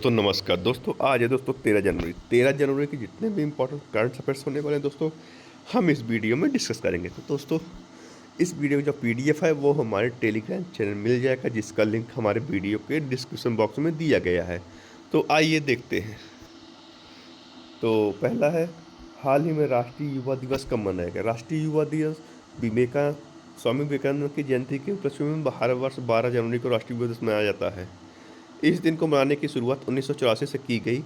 दोस्तों नमस्कार। दोस्तों आज है दोस्तों 13 जनवरी की जितने भी इंपॉर्टेंट करंट अफेयर्स होने वाले हैं दोस्तों हम इस वीडियो में डिस्कस करेंगे। तो दोस्तों इस वीडियो का जो पीडीएफ है वो हमारे टेलीग्राम चैनल मिल जाएगा, जिसका लिंक हमारे वीडियो के डिस्क्रिप्शन बॉक्स में दिया गया है। तो आइए देखते हैं। तो पहला है, हाल ही में राष्ट्रीय युवा दिवस कब मनाया गया। राष्ट्रीय युवा दिवस विवेका स्वामी विवेकानंद की जयंती के उपलक्ष्य में हर वर्ष 12 जनवरी को राष्ट्रीय युवा दिवस मनाया जाता है। इस दिन को मनाने की शुरुआत 1984 से की गई।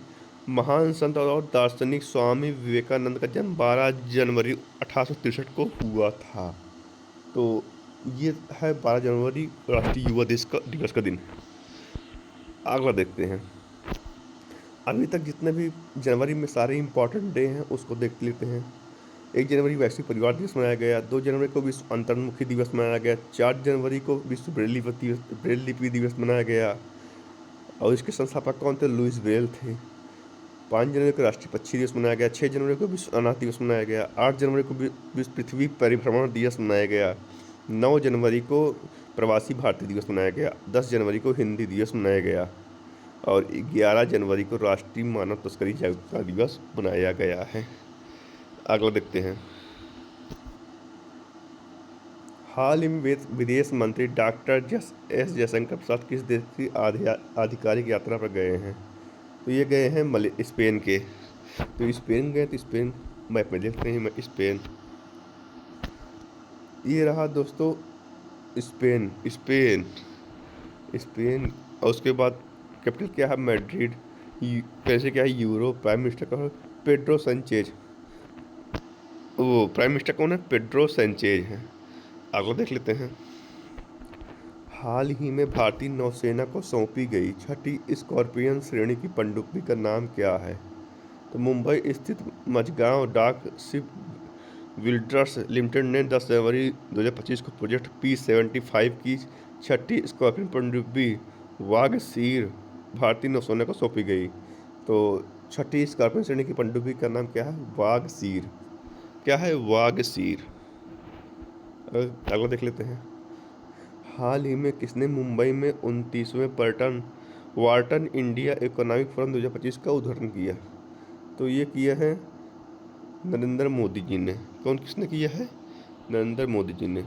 महान संत और दार्शनिक स्वामी विवेकानंद का जन्म 12 जनवरी 1863 को हुआ था। तो ये है 12 जनवरी राष्ट्रीय युवा दिवस का दिन। अगला देखते हैं। अभी तक जितने भी जनवरी में सारे इंपॉर्टेंट डे हैं उसको देख लेते हैं। 1 जनवरी वैश्विक परिवार दिवस मनाया गया। 2 जनवरी को विश्व अंतर्मुखी दिवस मनाया गया। 4 जनवरी को विश्व ब्रेल लिपि दिवस मनाया गया और इसके संस्थापक कौन थे? लुइस ब्रेल थे। 5 जनवरी को राष्ट्रीय पक्षी दिवस मनाया गया। 6 जनवरी को विश्व अनाथ दिवस मनाया गया। 8 जनवरी को विश्व पृथ्वी परिभ्रमण दिवस मनाया गया। 9 जनवरी को प्रवासी भारतीय दिवस मनाया गया। 10 जनवरी को हिंदी दिवस मनाया गया और 11 जनवरी को राष्ट्रीय मानव तस्करी जागरूकता दिवस मनाया गया है। अगला देखते हैं। हाल ही में विदेश मंत्री डॉक्टर एस जयशंकर प्रसाद किस देश की आधिकारिक यात्रा पर गए हैं? तो ये गए हैं स्पेन के। तो स्पेन गए, तो स्पेन मैप में देखते हैं। स्पेन ये रहा दोस्तों, स्पेन स्पेन स्पेन। और उसके बाद कैपिटल क्या है? मैड्रिड। कैसे क्या है? यूरो। प्राइम मिनिस्टर का पेड्रो सैंचेज। वो प्राइम मिनिस्टर कौन है? पेड्रो सैंचेज है। आगे देख लेते हैं। हाल ही में भारतीय नौसेना को सौंपी गई छठी स्कॉर्पियन श्रेणी की पनडुब्बी का नाम क्या है? तो मुंबई स्थित मझगांव डाक शिप बिल्डर्स लिमिटेड ने 10 जनवरी 2025 को प्रोजेक्ट P-75 की छठी स्कॉर्पियन पनडुब्बी वागसीर भारतीय नौसेना को सौंपी गई। तो छठी स्कॉर्पियन श्रेणी की पनडुब्बी का नाम क्या है? वागसीर। क्या है? वागसीर। अगला देख लेते हैं। हाल ही में किसने मुंबई में 29वें वार्टन इंडिया इकोनॉमिक फोरम 2025 का उद्घाटन किया? तो ये किया है नरेंद्र मोदी जी ने। किसने किया है? नरेंद्र मोदी जी ने।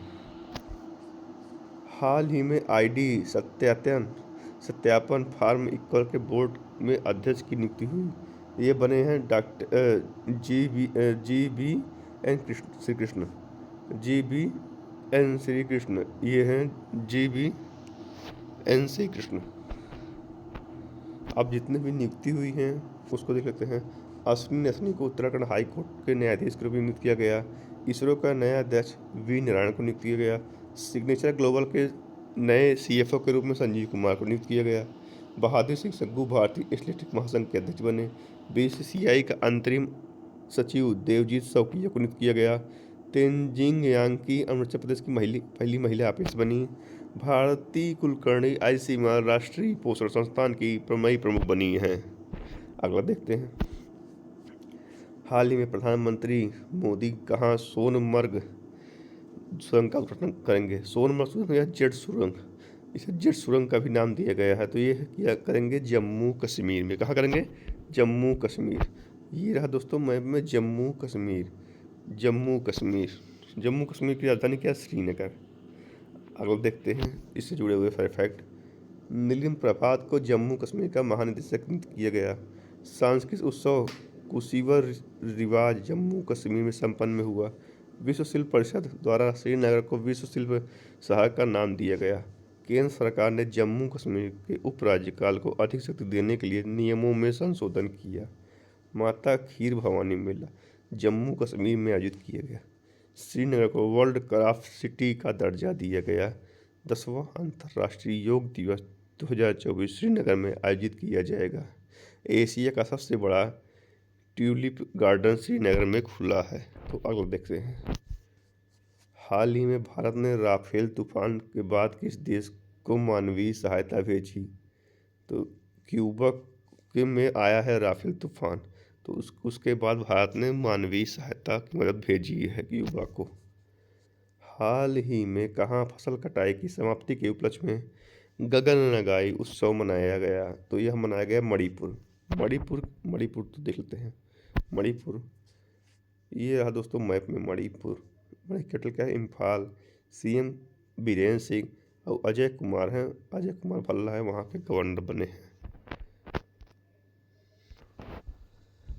हाल ही में आईडी सत्यापन फार्म इक्वल के बोर्ड में अध्यक्ष की नियुक्ति हुई। ये बने हैं doctor G B N Shri Krishna. ये हैं G B N Shri Krishna. अब जितने भी नियुक्ति हुई हैं उसको देख लेते हैं। अश्विनी असनी को उत्तराखंड हाई कोर्ट के न्यायाधीश के रूप में नियुक्त किया गया। इसरो का नया अध्यक्ष वी नारायण को नियुक्त किया गया। सिग्नेचर ग्लोबल के नए सीएफओ के रूप में संजीव कुमार को नियुक्त किया गया। बहादुर सिंह सग्गू भारतीय एथलेटिक्स महासंघ के अध्यक्ष बने। बीसीसीआई का अंतरिम सचिव देवजीत सौकिया को नियुक्त किया गया। तेनजिंग यांगी अरुणाचल प्रदेश की पहली महिला आईपीएस बनी। भारती कुलकर्णी आईसीएमआर राष्ट्रीय पोषण संस्थान की प्रमुख बनी हैं। अगला देखते हैं। हाल ही में प्रधानमंत्री मोदी कहाँ सोनमर्ग सुरंग का उद्घाटन करेंगे? सोनमर्ग सुरंग या जेड सुरंग, इसे जेड सुरंग का भी नाम दिया गया है। तो ये क्या करेंगे? जम्मू कश्मीर में। कहाँ करेंगे? जम्मू कश्मीर। ये रहा दोस्तों मैप में जम्मू कश्मीर। जम्मू कश्मीर की राजधानी क्या है? श्रीनगर। अगला देखते हैं इससे जुड़े हुए फैक्ट। नीलिम प्रभात को जम्मू कश्मीर का महानिदेशक नियुक्त किया गया। सांस्कृतिक उत्सव कुशीवर रिवाज जम्मू कश्मीर में संपन्न हुआ। विश्व शिल्प परिषद द्वारा श्रीनगर को विश्व शिल्प शहर का नाम दिया गया। केंद्र सरकार ने जम्मू कश्मीर के उपराज्यपाल को अधिक शक्ति देने के लिए नियमों में संशोधन किया। माता खीर भवानी मेला जम्मू कश्मीर में आयोजित किया गया। श्रीनगर को वर्ल्ड क्राफ्ट सिटी का दर्जा दिया गया। 10वां अंतर्राष्ट्रीय योग दिवस 2024 श्रीनगर में आयोजित किया जाएगा। एशिया का सबसे बड़ा ट्यूलिप गार्डन श्रीनगर में खुला है। तो अगला देखते हैं। हाल ही में भारत ने राफेल तूफान के बाद किस देश को मानवीय सहायता भेजी? तो क्यूबा के में आया है राफेल तूफान, तो उसके बाद भारत ने मानवीय सहायता की मदद भेजी है क्यूबा को। हाल ही में कहाँ फसल कटाई की समाप्ति के उपलक्ष्य में गगन नगाई उत्सव मनाया गया। तो यह मनाया गया मणिपुर। मणिपुर मणिपुर तो देख लेते हैं। मणिपुर, ये रहा दोस्तों मैप में मणिपुर। मणि कैपिटल क्या है? इम्फाल। सीएम बीरेन्द्र सिंह और अजय कुमार हैं। अजय कुमार भल्ला है, वहाँ के गवर्नर बने हैं।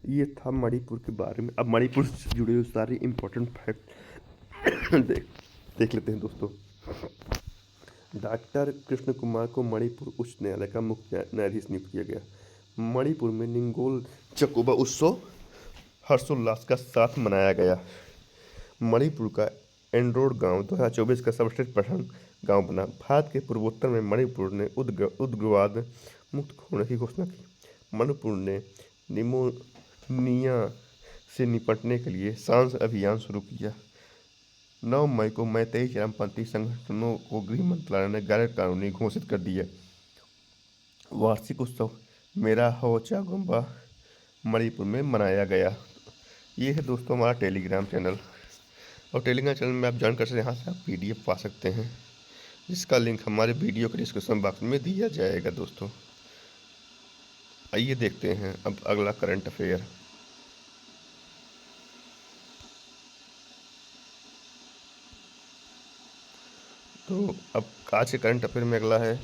ये था मणिपुर के बारे में। अब मणिपुर से जुड़े हुए सारे इम्पोर्टेंट फैक्ट देख लेते हैं दोस्तों। डॉक्टर कृष्ण कुमार को मणिपुर उच्च न्यायालय का मुख्य न्यायाधीश नियुक्त किया गया। मणिपुर में निंगोल चकोबा उत्सव हर्षोल्लास का साथ मनाया गया। मणिपुर का एंड्रोड गांव 2024 का सर्वश्रेष्ठ पठन गांव बना। भारत के पूर्वोत्तर में मणिपुर ने उग्रवाद मुक्त होने की घोषणा की। मणिपुर ने निमोनिया से निपटने के लिए सांस अभियान शुरू किया। 9 मई को मैतेई चरमपंथी संगठनों को गृह मंत्रालय ने गैर कानूनी घोषित कर दिया। वार्षिक उत्सव मेरा हो चागुम्बा मणिपुर में मनाया गया। ये है दोस्तों हमारा टेलीग्राम चैनल। और टेलीग्राम चैनल में आप ज्वाइन कर सकते हैं, यहाँ से आप PDF पा सकते हैं, जिसका लिंक हमारे वीडियो के डिस्क्रिप्शन बॉक्स में दिया जाएगा दोस्तों। आइए देखते हैं अब अगला करंट अफेयर। तो अब आज के करंट अफेयर में अगला है,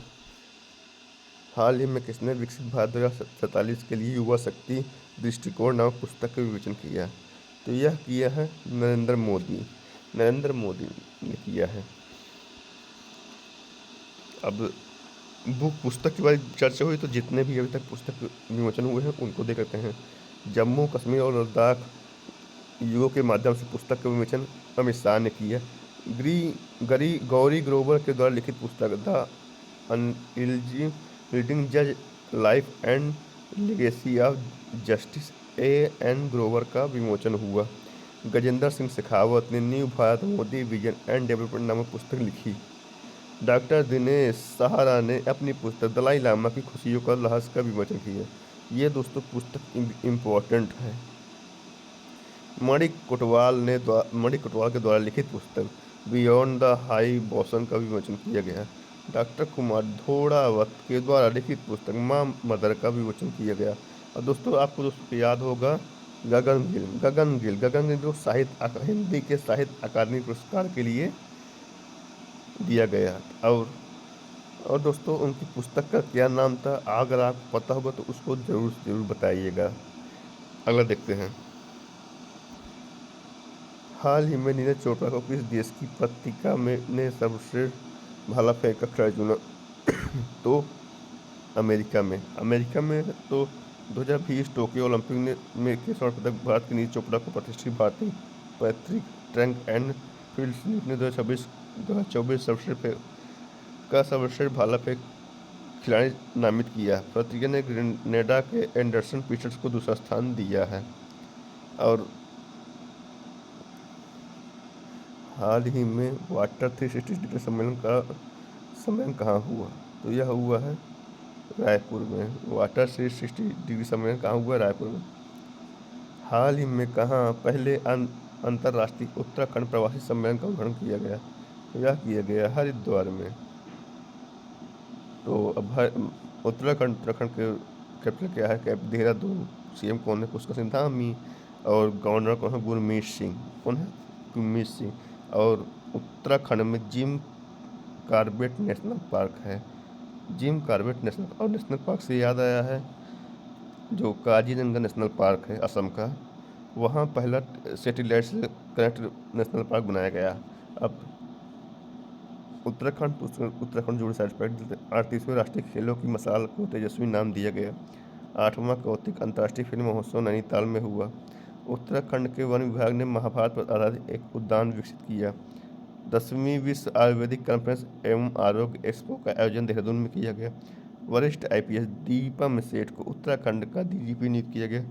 हाल ही में किसने विकसित भारत 2047 के लिए युवा शक्ति दृष्टिकोण नामक पुस्तक का विवेचन किया? तो यह किया है नरेंद्र मोदी। नरेंद्र मोदी ने किया है। अब पुस्तक की बारे चर्चा हुई तो जितने भी अभी तक पुस्तक विमोचन हुए हैं उनको देख लेते हैं। जम्मू कश्मीर और लद्दाख युगों के माध्यम से पुस्तक का विमोचन अमित शाह ने किया। गौरी ग्रोवर के द्वारा लिखित पुस्तक द रीडिंग जज life and legacy of justice A.N. Grover का विमोचन हुआ। गजेंद्र सिंह शेखावत ने new Bharat Modi vision and development नामक पुस्तक लिखी। डॉक्टर दिनेश सहारा ने अपनी पुस्तक दलाई लामा की खुशियों का रहस्य का विमोचन किया। ये दोस्तों पुस्तक इम्पोर्टेंट है। मणि कोटवाल के द्वारा लिखित पुस्तक बियॉन्ड द हाई बॉसन का विमोचन किया गया। डॉक्टर कुमार धोड़ावत के द्वारा लिखित पुस्तक माँ मदर का विमोचन किया गया। और दोस्तों आपको दोस्तों याद होगा गगन गिल जो हिंदी के साहित्य अकादमी पुरस्कार के लिए दिया गया। और दोस्तों उनकी पुस्तक का क्या नाम था? अगर आपको पता होगा तो उसको जरूर बताइएगा। अगला देखते हैं। हाल ही में नीरज चोपड़ा को किस देश की पत्रिका में ने सर्वश्रेष्ठ भाला फेंक का खिलाड़ी चुना? तो अमेरिका में तो 2020 टोक्यो ओलंपिक में के स्वर्ण पदक भारत के नीरज चोपड़ा को प्रतिष्ठित भारतीय Patrick track and field league ने 2024 सर्वश्रेष्ठ भाला फेंक खिलाड़ी नामित किया। पत्रिका ने ग्रेनेडा के एंडरसन पीटर्स को दूसरा स्थान दिया है। और हाल ही में वाटर 360 डिग्री सम्मेलन कहाँ हुआ? तो यह हुआ है रायपुर में। वाटर 360 डिग्री सम्मेलन कहाँ हुआ? रायपुर में। हाल ही में कहाँ पहले अंतर्राष्ट्रीय उत्तराखंड प्रवासी सम्मेलन का उद्घाटन किया गया? तो यह किया गया हरिद्वार में। तो अब उत्तराखंड के कैपिटल क्या है? देहरादून। CM कौन है? पुष्कर सिंह धामी। और गवर्नर कौन है? गुरमीत सिंह। कौन है? गुरमीत सिंह। और उत्तराखंड में जिम कॉर्बेट नेशनल पार्क है। जिम कॉर्बेट नेशनल पार्क से याद आया है, जो काजीरंगा नेशनल पार्क है असम का, वहाँ पहला सैटेलाइट से कनेक्ट नेशनल पार्क बनाया गया। अब उत्तराखंड जुड़े सर्टिफिकेट 38वें राष्ट्रीय खेलों की मशाल को तेजस्वी नाम दिया गया। 8वां कौतिक अंतर्राष्ट्रीय फिल्म महोत्सव नैनीताल में हुआ। उत्तराखंड के वन विभाग ने महाभारत पर आधारित एक उद्यान विकसित किया। 10वीं विश्व आयुर्वेदिक कॉन्फ्रेंस एवं आरोग्य एक्सपो का आयोजन देहरादून में किया गया। वरिष्ठ IPS दीपम सेठ को उत्तराखंड का DGP नियुक्त किया गया।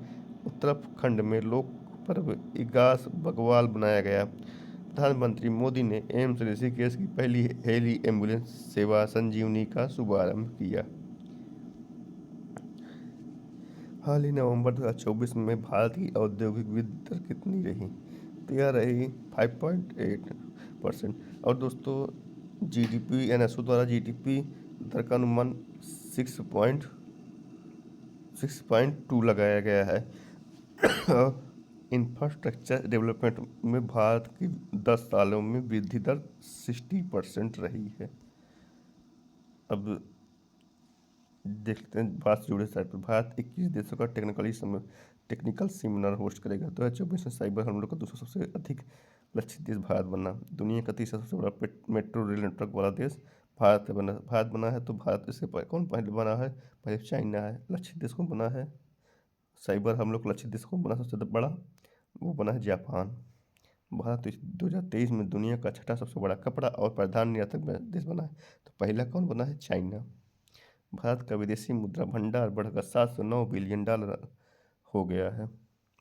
उत्तराखंड में लोक पर्व इगास बग्वाल बनाया गया। प्रधानमंत्री मोदी ने एम्स ऋषिकेश की पहली हेली एम्बुलेंस सेवा संजीवनी का शुभारंभ किया। हाल ही नवंबर 2024 में भारत की औद्योगिक वृद्धि दर कितनी रही? तो यह रही 5.8%। और दोस्तों GDP NSO द्वारा GDP दर का अनुमान 6.2 लगाया गया है। इंफ्रास्ट्रक्चर डेवलपमेंट में भारत की 10 सालों में वृद्धि दर 60% रही है। अब देखते हैं बात से जुड़े साइड पर। भारत 21 देशों का टेक्निकल सेमिनार होस्ट करेगा। 2024 में साइबर हमलों का दूसरा सबसे अधिक लक्षित देश भारत बना। दुनिया का तीसरा सबसे बड़ा मेट्रो रेल नेटवर्क वाला देश भारत बना है। तो भारत इससे कौन पहले बना है? पहले चाइना है। लक्षित देश कौन बना है? साइबर हमलों का लक्षित देश कौन बना सबसे बड़ा? वो बना है जापान। भारत 2023 में दुनिया का छठा सबसे बड़ा कपड़ा और प्रधान निर्यातक देश बना है। तो पहला कौन बना है? चाइना। भारत का विदेशी मुद्रा भंडार बढ़कर $709 बिलियन हो गया है।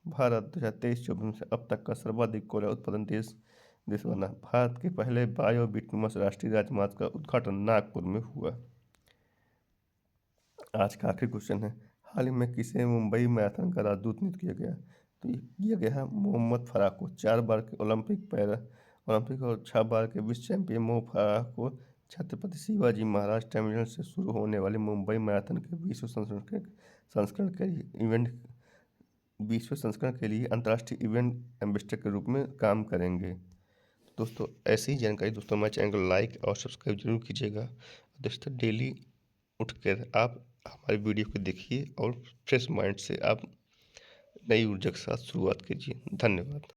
भारत 2023-24 से अब तक का सर्वाधिक कोयला उत्पादन देश बना। भारत के पहले बायो बिटुमस राष्ट्रीय राजमार्ग का उद्घाटन नागपुर में हुआ। आज का आखिरी क्वेश्चन है, हाल ही में किसे मुंबई मैराथन का राजदूत नियुक्त किया गया? तो ये किया गया है मोहम्मद फराह को। 4 बार के ओलंपिक और 6 बार के विश्व चैंपियन मोहम्मद फराह को छत्रपति शिवाजी महाराज टर्मिनल से शुरू होने वाले मुंबई मैराथन के विश्व संस्करण के लिए अंतर्राष्ट्रीय इवेंट एम्बेसडर के रूप में काम करेंगे। दोस्तों ऐसी ही जानकारी दोस्तों हमारे चैनल को लाइक और सब्सक्राइब जरूर कीजिएगा। दोस्तों डेली उठकर आप हमारी वीडियो को देखिए और फ्रेश माइंड से आप नई ऊर्जा के साथ शुरुआत कीजिए। धन्यवाद।